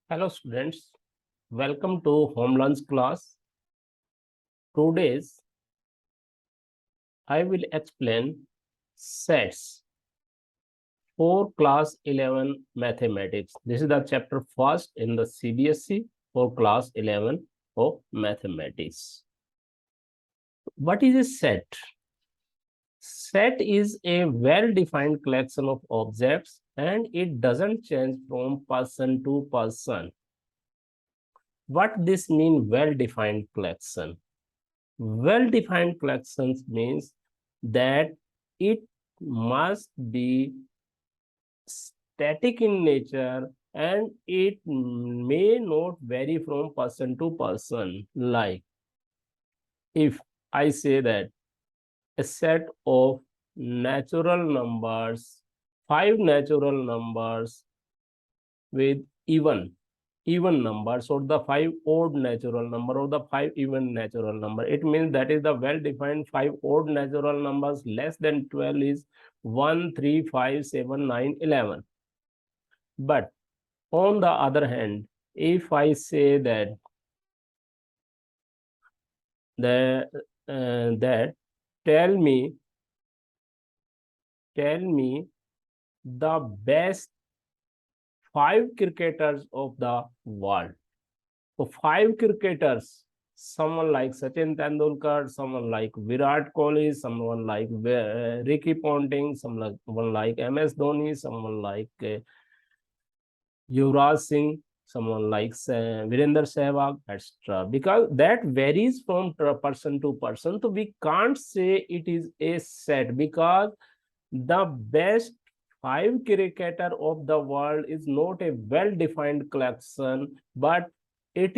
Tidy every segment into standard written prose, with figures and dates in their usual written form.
Hello students, welcome to HomeLearns class. Today's I will explain sets for class 11 mathematics. This is the chapter first in the CBSE for class 11 of mathematics. What is a set? Set is a well-defined collection of objects and it doesn't change from person to person. What this means well-defined collection? Well-defined collections means that it must be static in nature and it may not vary from person to person. Like if I say that a set of natural numbers, 5 natural numbers with even numbers, or the 5 odd natural number, or the 5 even natural number, it means that is the well-defined 5 odd natural numbers less than 12 is 1, 3, 5, 7, 9, 11. But on the other hand, if I say that tell me the best 5 cricketers of the world. So 5 cricketers, someone like Sachin Tendulkar, someone like Virat Kohli, someone like Ricky Ponting, someone like MS Dhoni, someone like Yuvraj Singh, someone like Virender Sehwag, etc. Because that varies from person to person. So we can't say it is a set because the best 5 cricketer of the world is not a well-defined collection, but it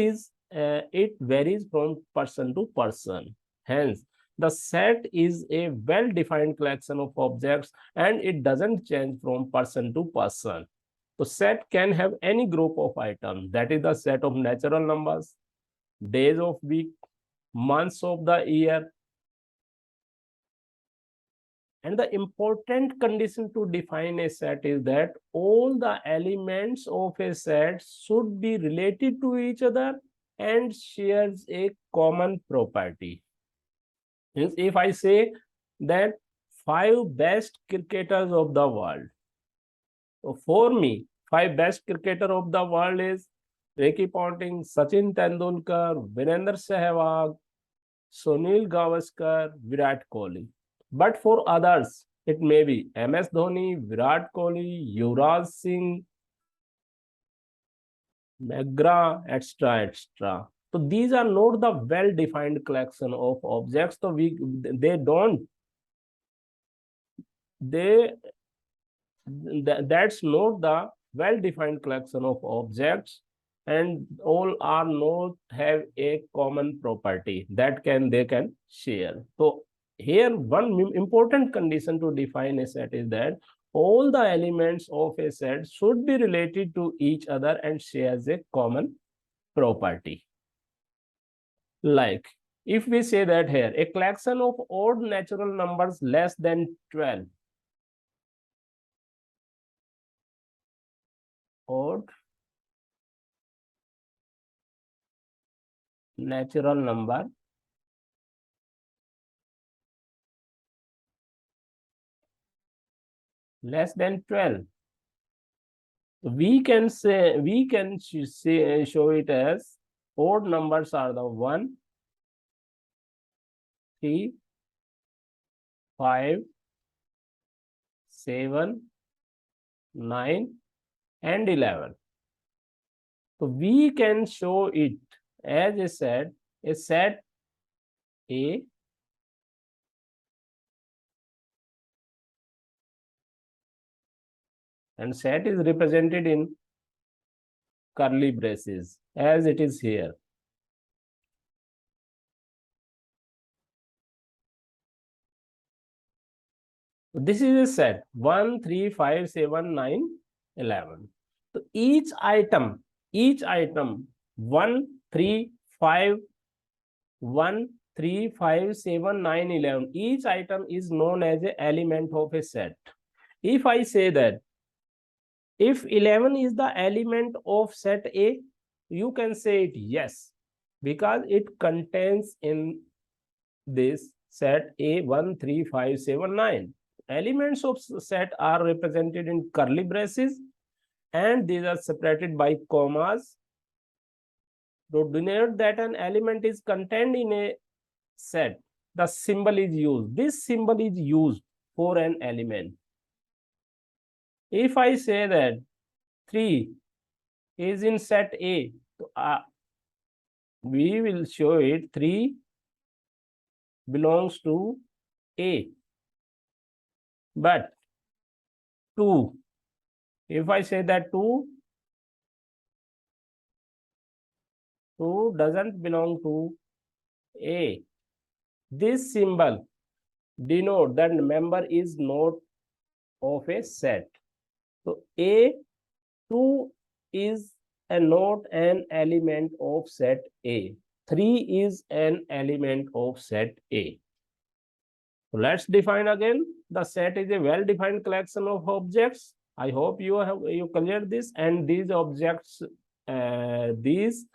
varies from person to person. Hence, the set is a well-defined collection of objects and it doesn't change from person to person. So set can have any group of items. That is the set of natural numbers, days of week, months of the year. And the important condition to define a set is that all the elements of a set should be related to each other and shares a common property. Means if I say that 5 best cricketers of the world, so for me, 5 best cricketer of the world is Ricky Ponting, Sachin Tendulkar, Virender Sehwag, Sunil Gavaskar, Virat Kohli. But for others, it may be MS Dhoni, Virat Kohli, Yuvraj Singh, McGrath, etc., etc. So these are not the well-defined collection of objects. So that's not the well-defined collection of objects, and all are not have a common property that they can share. So here one important condition to define a set is that all the elements of a set should be related to each other and shares a common property. Like if we say that here a collection of odd natural numbers less than 12, odd natural number less than 12, we can show it as odd numbers are the 1, 3, 5, 7, 9 and 11. So we can show it as a set A and set is represented in curly braces as it is here. So this is a set 1, 3, 5, 7, 9, 11. So each item 1, 3, 5, 1, 3, 5, 7, 9, 11. Each item is known as an element of a set. If I say that If 11 is the element of set A, you can say it yes, because it contains in this set A 1, 3, 5, 7, 9. Elements of set are represented in curly braces, and these are separated by commas to denote that an element is contained in a set. The symbol is used. This symbol is used for an element. If I say that 3 is in set A, we will show it 3 belongs to A. But 2, if I say that 2 doesn't belong to A, this symbol denote that member is not of a set. So A2 is not an element of set A. 3 is an element of set A. So let's define again. The set is a well-defined collection of objects. I hope you cleared this, and these objects, these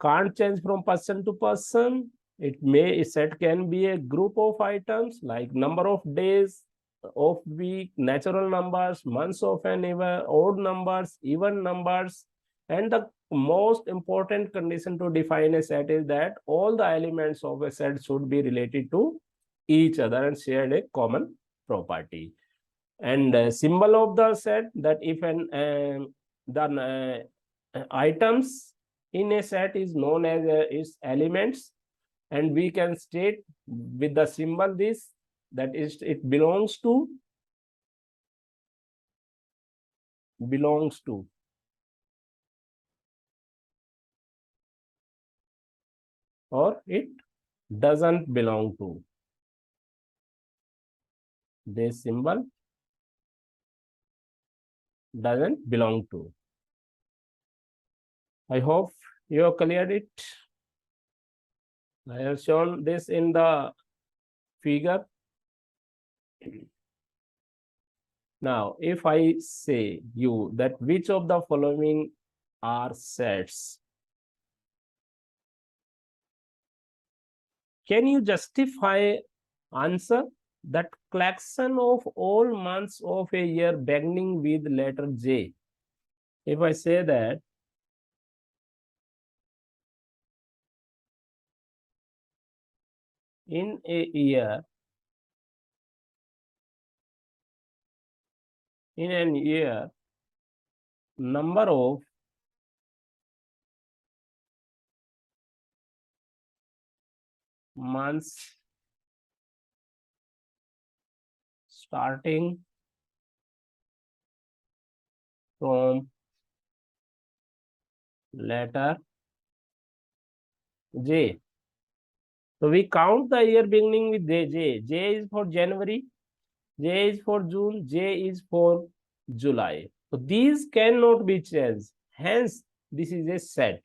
can't change from person to person. A set can be a group of items like number of days of week, natural numbers, months of an year, odd numbers, even numbers. And the most important condition to define a set is that all the elements of a set should be related to each other and shared a common property. And symbol of the set, that if the items in a set is known as its elements, and we can state with the symbol this, that is, it belongs to, or it doesn't belong to. This symbol doesn't belong to. I hope you have cleared it. I have shown this in the figure. Now, if I say you that which of the following are sets, can you justify answer? That collection of all months of a year beginning with letter J. If I say that in a year, number of months starting from letter J. So we count the year beginning with J. J is for January, J is for June, J is for July. So these cannot be changed. Hence, this is a set.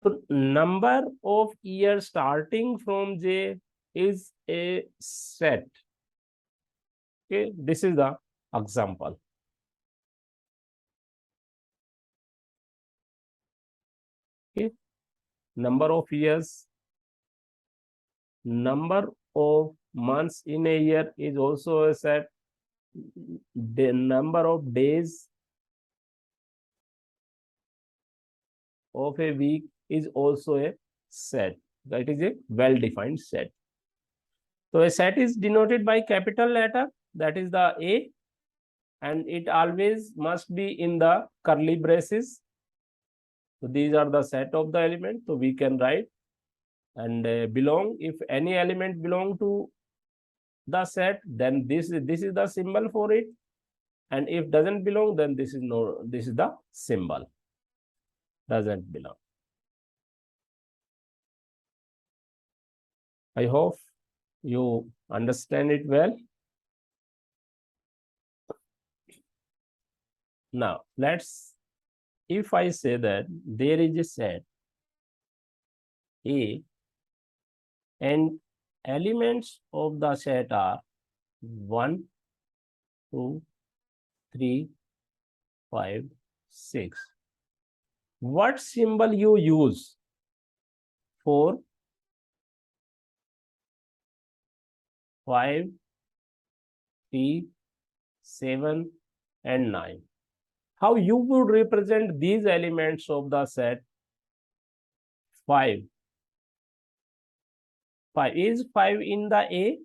So number of years starting from J is a set. Okay, this is the example. Okay, number of years, number of months in a year is also a set. The number of days of a week is also a set. That is a well-defined set. So a set is denoted by capital letter, that is the A, and it always must be in the curly braces. So these are the set of the element. So we can write, and belong, if any element belong to the set, then this is the symbol for it, and if doesn't belong, then this is the symbol, doesn't belong. I hope you understand it well. Now if I say that there is a set A and elements of the set are 1, 2, 3, 5, 6. What symbol you use for 5, 3, 7, and 9? How you would represent these elements of the set 5? 5 is 5 in the A.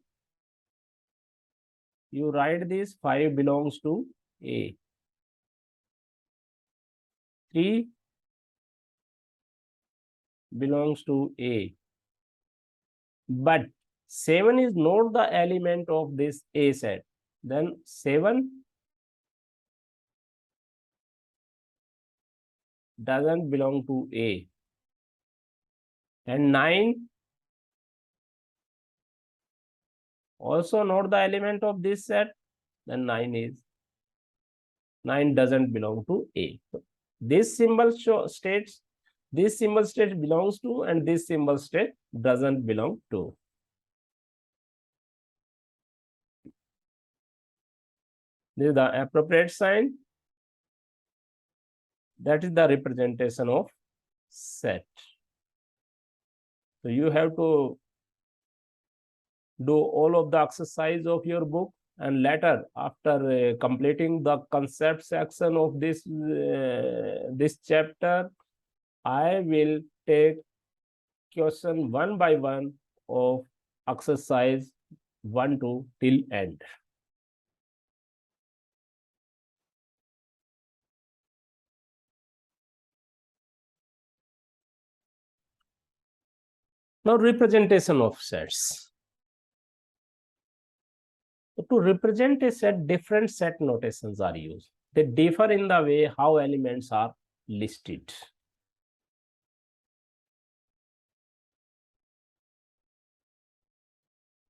You write this 5 belongs to A. 3 belongs to A. But 7 is not the element of this A set. Then 7 doesn't belong to A. And 9 also not the element of this set. Then 9 doesn't belong to A. So this symbol states this symbol state belongs to, and this symbol state doesn't belong to. This is the appropriate sign. That is the representation of set. So you have to do all of the exercise of your book, and later, after completing the concept section of this chapter, I will take question one by one of exercise 1 to till end. Now, representation of sets. To represent a set, different set notations are used. They differ in the way how elements are listed.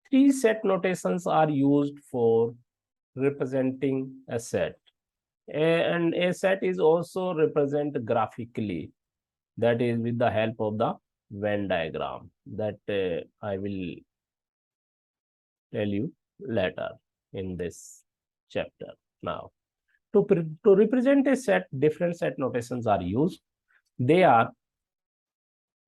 Three set notations are used for representing a set. And a set is also represented graphically, that is with the help of the Venn diagram that I will tell you later in this chapter. Now, to represent a set, different set notations are used. These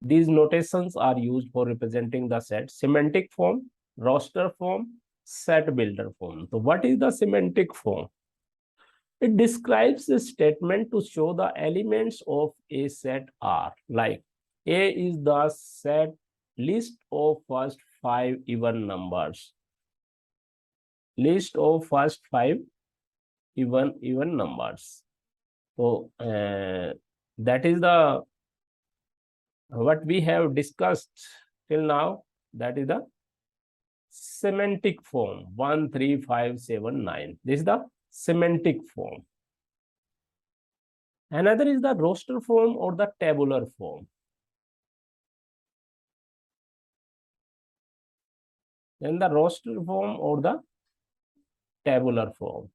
notations are used for representing the set: semantic form, roster form, set builder form. So what is the semantic form? It describes a statement to show the elements of a set are like A is the set list of first 5 even numbers. List of first 5 even numbers. So that is the what we have discussed till now. That is the semantic form 1, 3, 5, 7, 9. This is the semantic form. Another is the roster form or the tabular form. Then the roster form or the tabular form.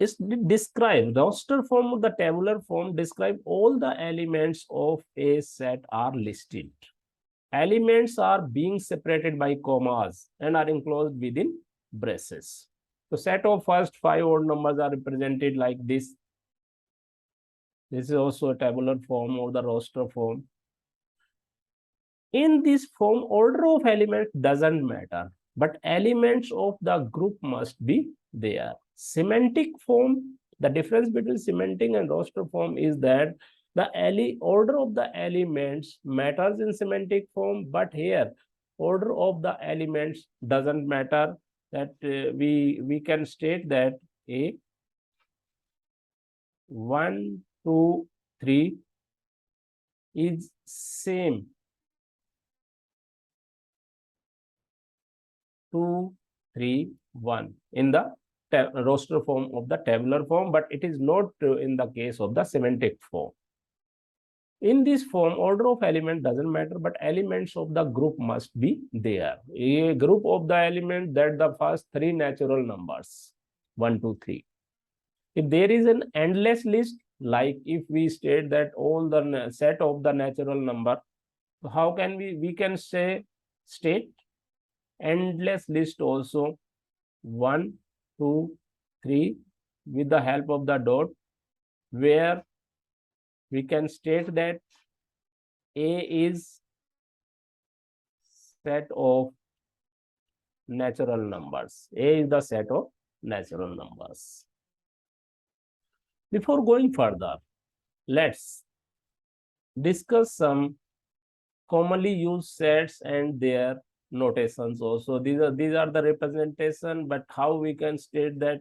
It's describe roster form or the tabular form describe all the elements of a set are listed. Elements are being separated by commas and are enclosed within braces. So set of first 5 odd numbers are represented like this. This is also a tabular form or the roster form. In this form, order of elements doesn't matter, but elements of the group must be there. Semantic form, the difference between semantic and roster form is that the order of the elements matters in semantic form, but here order of the elements doesn't matter. That we can state that A 1, 2, 3 is same 2, 3, 1 in the roster form of the tabular form, but it is not in the case of the semantic form. In this form, order of element doesn't matter, but elements of the group must be there. A group of the element that the first 3 natural numbers 1, 2, 3. If there is an endless list, like if we state that all the set of the natural number, so how can we can say state endless list also 1, 2, 3, with the help of the dot, where we can state that A is set of natural numbers. A is the set of natural numbers. Before going further, let's discuss some commonly used sets and their notations also. These are the representation, but how we can state that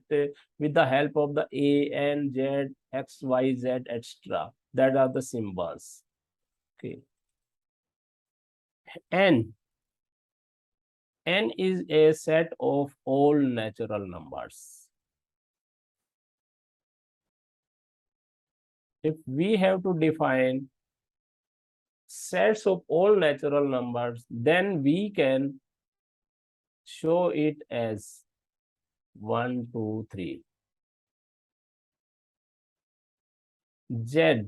with the help of the A, N, Z, X, Y, Z, etc. That are the symbols. Okay. N is a set of all natural numbers. If we have to define sets of all natural numbers, then we can show it as 1, 2, 3. Z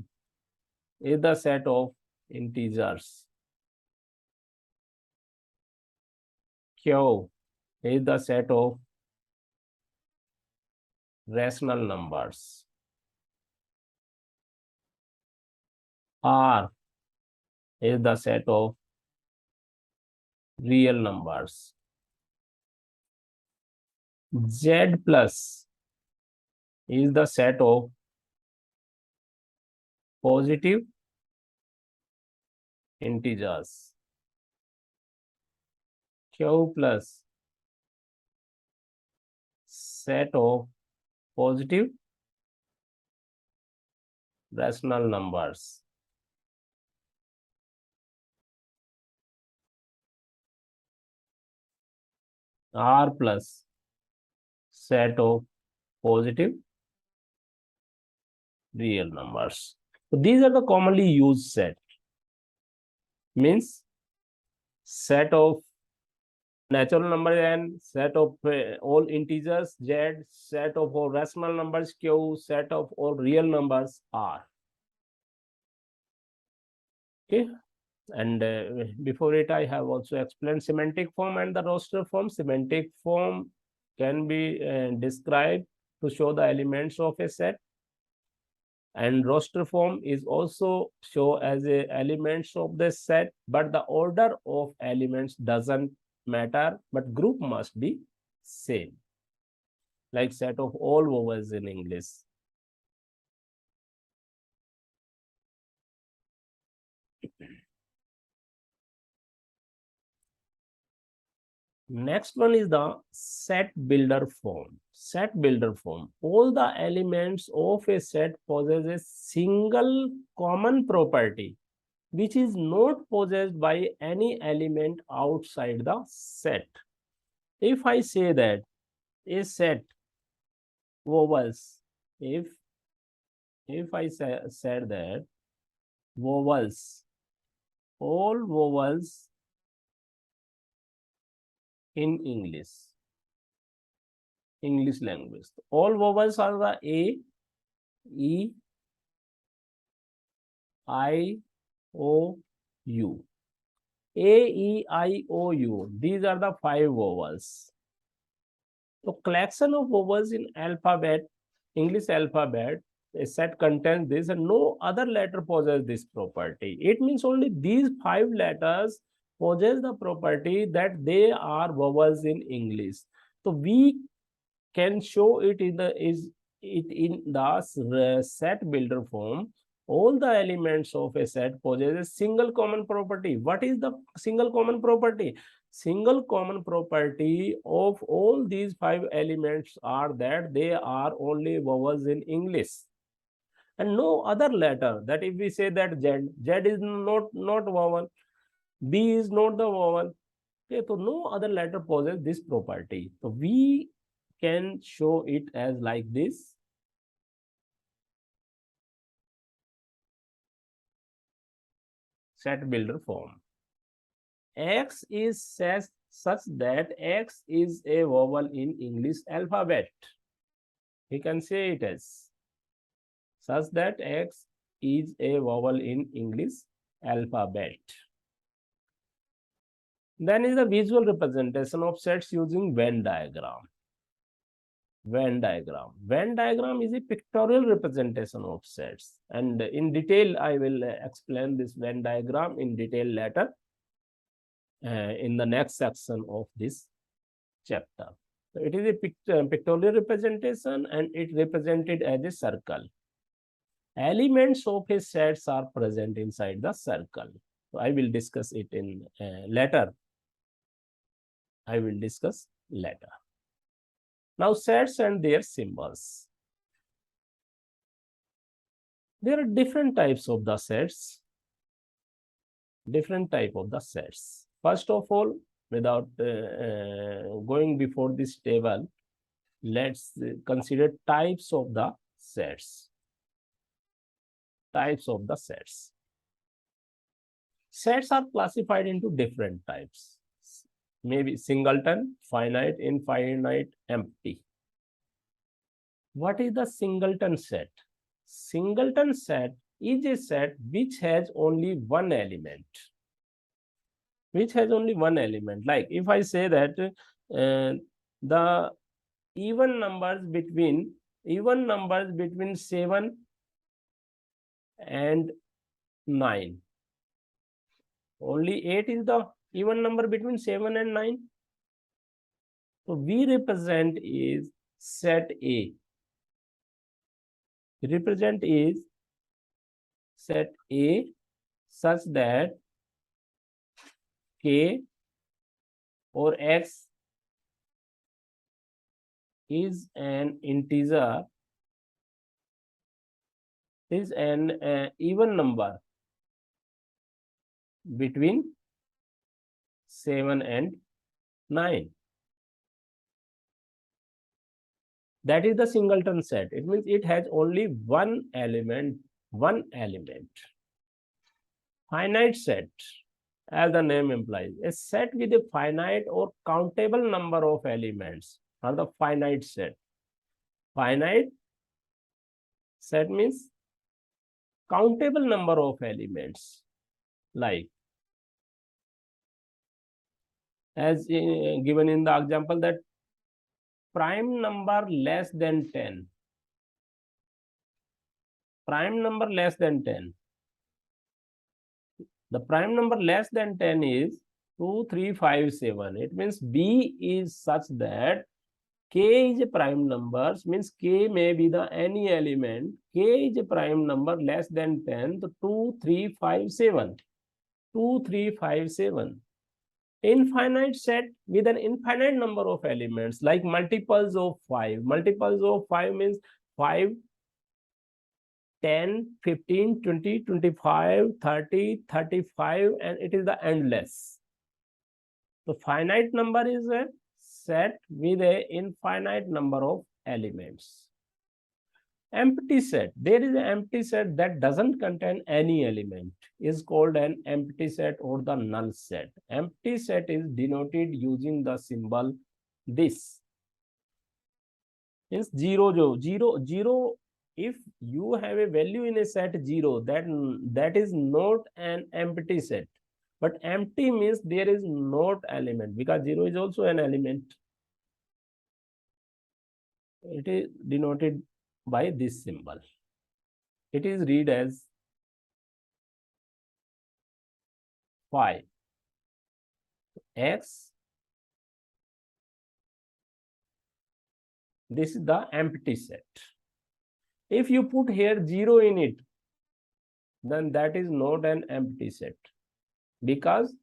is the set of integers. Q is the set of rational numbers. R is the set of real numbers. Z plus is the set of positive integers. Q plus set of positive rational numbers. R plus set of positive real numbers. So these are the commonly used set. Means set of natural number N, set of all integers Z, set of all rational numbers Q, set of all real numbers R. Okay. And before it, I have also explained semantic form and the roster form. Semantic form can be described to show the elements of a set, and roster form is also show as a elements of the set, but the order of elements doesn't matter, but group must be same, like set of all vowels in English. Next one is the set builder form. Set builder form. All the elements of a set possess a single common property which is not possessed by any element outside the set. If I say that a set vowels, if I said that vowels, all vowels in English language. All vowels are the A, E, I, O, U. A, E, I, O, U. These are the 5 vowels. So collection of vowels in alphabet, English alphabet, a set contains this and no other letter possesses this property. It means only these 5 letters possess the property that they are vowels in English. So we can show it in the set builder form. All the elements of a set possess a single common property. What is the single common property? Single common property of all these 5 elements are that they are only vowels in English and no other letter. That if we say that Z is not vowel, B is not the vowel. Okay, so no other letter possesses this property. So we can show it as like this. Set builder form. X is such that X is a vowel in English alphabet. We can say it as such that X is a vowel in English alphabet. Then is the visual representation of sets using Venn diagram. Venn diagram. Venn diagram is a pictorial representation of sets, and in detail I will explain this Venn diagram in detail later in the next section of this chapter. So it is a pictorial representation, and it represented as a circle. Elements of a sets are present inside the circle. So I will discuss it in later. I will discuss later. Now, sets and their symbols. There are different types of the sets. Different type of the sets. First of all, without going before this table, let's consider types of the sets. Types of the sets. Sets are classified into different types. Maybe singleton, finite, infinite, empty. What is the singleton set? Singleton set is a set which has only one element. Which has only one element. Like if I say that the even numbers between 7 and 9. Only 8 is the even number between 7 and 9. So we represent is set A. Represent is set A such that K or X is an integer, is an even number between 7 and 9. That is the singleton set. It means it has only one element. Finite set, as the name implies, a set with a finite or countable number of elements are the finite set. Finite set means countable number of elements, like as given in the example that prime number less than 10. Prime number less than 10. The prime number less than 10 is 2, 3, 5, 7. It means B is such that K is a prime number, means K may be the any element. K is a prime number less than 10. So 2, 3, 5, 7. 2, 3, 5, 7. Infinite set with an infinite number of elements, like multiples of 5. Multiples of 5 means 5, 10, 15, 20, 25, 30, 35, and it is the endless. So finite number is a set with an infinite number of elements. Empty set. There is an empty set that doesn't contain any element, is called an empty set or the null set. Empty set is denoted using the symbol this. Means 0, 0. If you have a value in a set 0, that is not an empty set. But empty means there is not element, because 0 is also an element. It is denoted by this symbol. It is read as phi x. This is the empty set. If you put here 0 in it, then that is not an empty set, because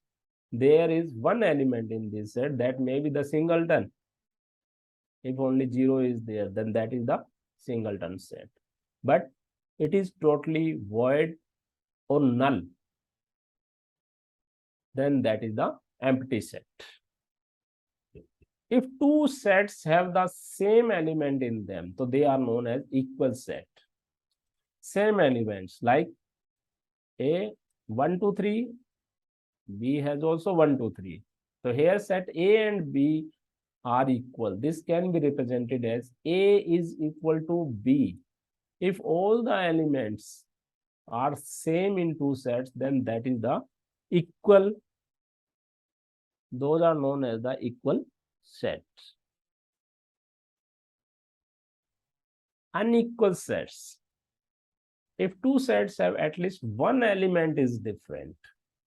there is one element in this set, that may be the singleton. If only 0 is there, then that is the singleton set. But it is totally void or null, then that is the empty set. If two sets have the same element in them, so they are known as equal set. Same elements, like A 1, 2, 3, B has also 1, 2, 3. So here set A and B are equal. This can be represented as A is equal to B. If all the elements are same in two sets, then that is the equal. Those are known as the equal set. unequal sets. If two sets have at least one element is different,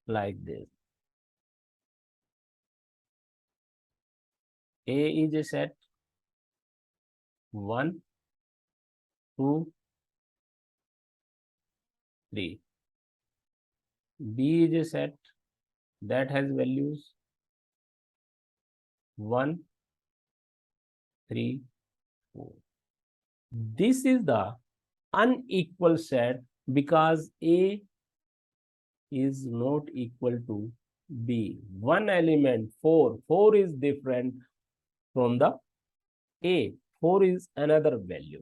like this. A is a set 1, 2, 3. B is a set that has values 1, 3, 4. This is the unequal set because A is not equal to B. One element 4. 4 is different from the A. 4 is another value.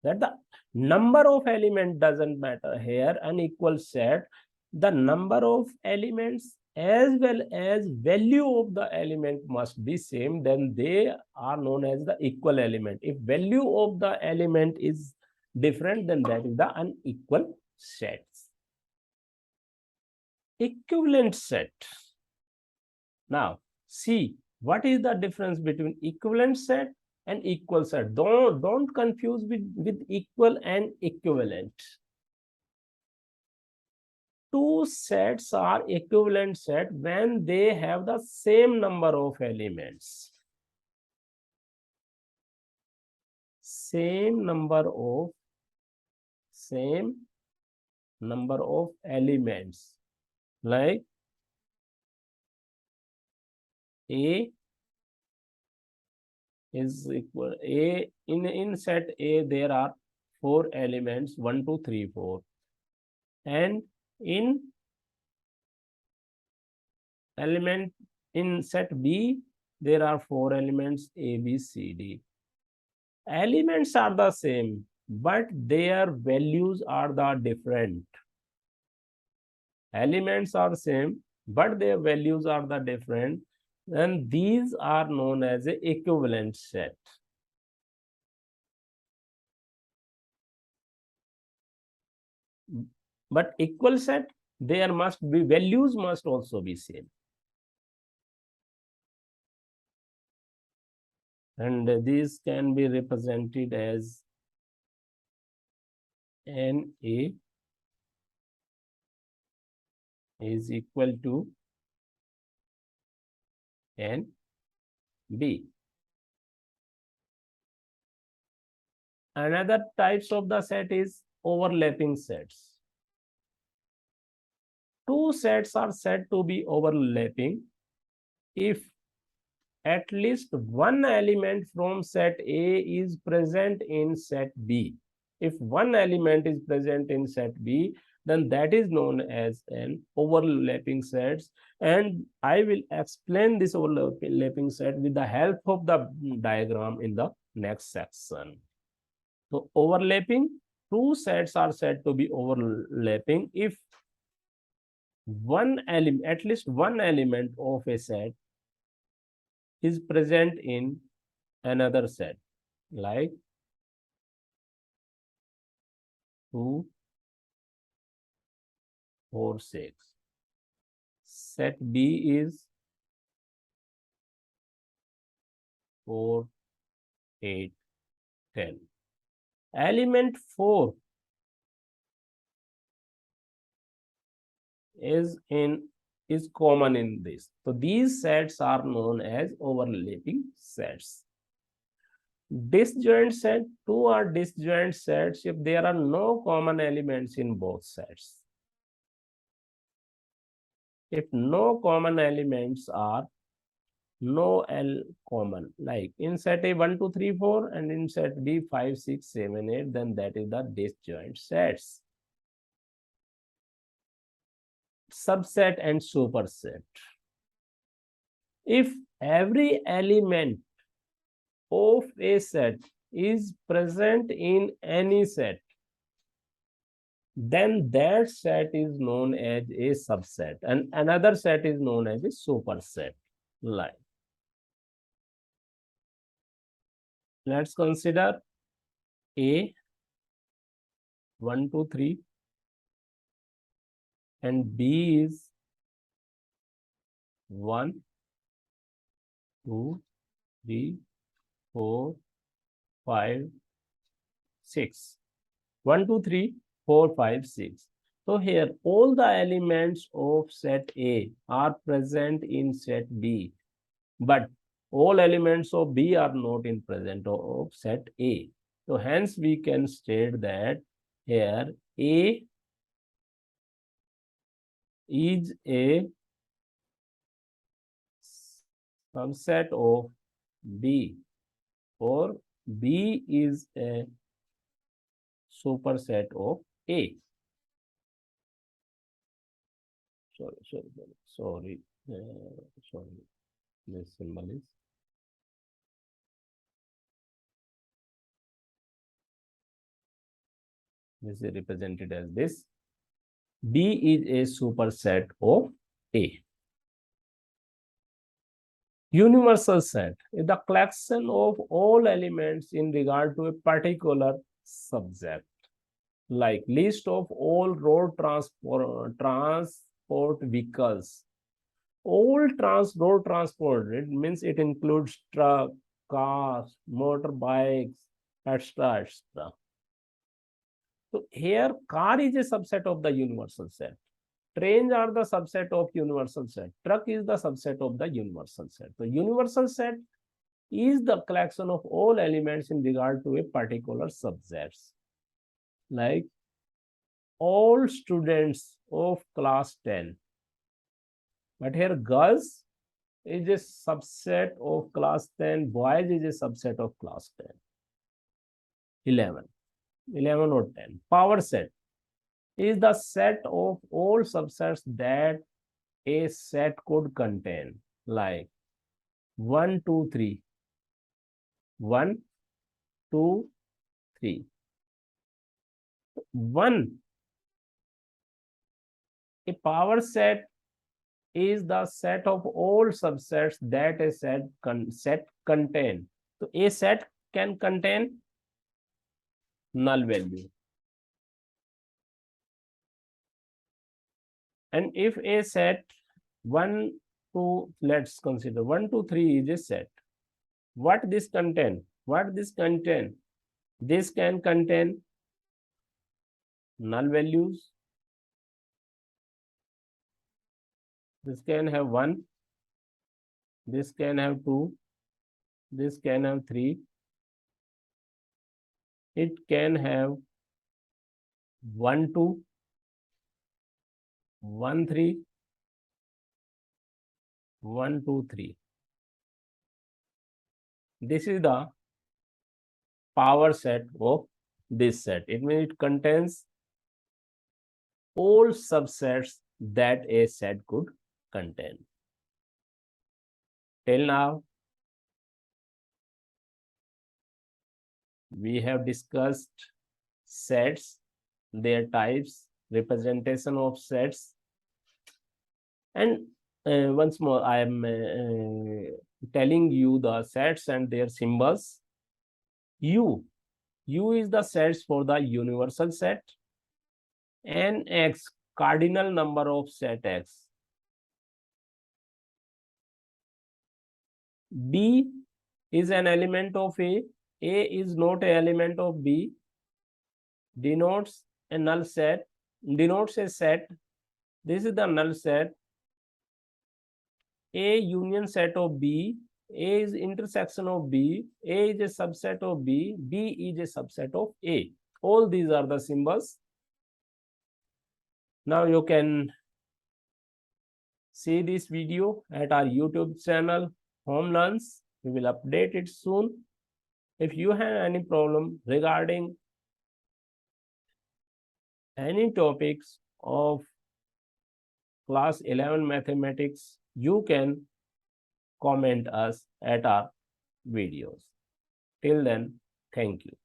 That the number of element doesn't matter here. Unequal set, the number of elements as well as value of the element must be same, then they are known as the equal element. If value of the element is different, then that is the unequal sets. Equivalent set. Now see what is the difference between equivalent set and equal set. Don't confuse with equal and equivalent. Two sets are equivalent set when they have the same number of elements. Same number of elements. Like A is equal A in set A there are 4 elements 1 2 3 4, and in element in set B there are 4 elements A B C D. Elements are the same but their values are the different. Elements are same but their values are the different, and these are known as a equivalent set. But equal set, there must be values must also be same. And these can be represented as NA is equal to NB. Another types of the set is overlapping sets. Two sets are said to be overlapping if at least one element from set A is present in set B. If one element is present in set B, then that is known as an overlapping sets, and I will explain this overlapping set with the help of the diagram in the next section. So overlapping, two sets are said to be overlapping if one element, at least one element of a set is present in another set, like 2, 4, 6. Set B is 4, 8, 10. Element 4 is common in this. So these sets are known as overlapping sets. Disjoint set, two are disjoint sets if there are no common elements in both sets. If no common elements are no L common, like in set A 1 2 3 4 and in set B 5 6 7 8, then that is the disjoint sets. Subset and superset. If every element of a set is present in any set, then that set is known as a subset and another set is known as a superset. Like, let's consider A 1 2 3 and B is 1 2 3 4 5 6. 1, 2, 3, 4, 5, 6. So here all the elements of set A are present in set B, but all elements of B are not in present of set A. So hence we can state that here A is a subset of B, or B is a superset of A. Sorry. This symbol is represented as this. B is a superset of A. Universal set is the collection of all elements in regard to a particular subject, like list of all road transport vehicles. All road transport, it means it includes truck, cars, motorbikes, etc. etc. So here car is a subset of the universal set. Trains are the subset of universal set. Truck is the subset of the universal set. So universal set is the collection of all elements in regard to a particular subjects. Like all students of class 10. But here girls is a subset of class 10, boys is a subset of class 10. 11 or 10. Power set is the set of all subsets that a set could contain, like 1, 2, 3. 1, 2, 3. 1. A power set is the set of all subsets that a set contain. So a set can contain null value. And if a set 1, 2, let's consider 1, 2, 3 is a set. What this contain? This can contain null values. This can have 1. This can have 2. This can have 3. It can have 1, 2, 1, 3, 1, 2, 3. This is the power set of this set. It means it contains all subsets that a set could contain. Till now, we have discussed sets, their types, representation of sets, and once more I am telling you the sets and their symbols. U is the sets for the universal set. Nx, cardinal number of set X. B is an element of A. A is not an element of B. Denotes a null set. Denotes a set. This is the null set. A union set of B. A is intersection of B. A is a subset of B. B is a subset of A. All these are the symbols. Now you can see this video at our YouTube channel, HomeLearns. We will update it soon. If you have any problem regarding any topics of class 11 mathematics, you can comment us at our videos. Till then, thank you.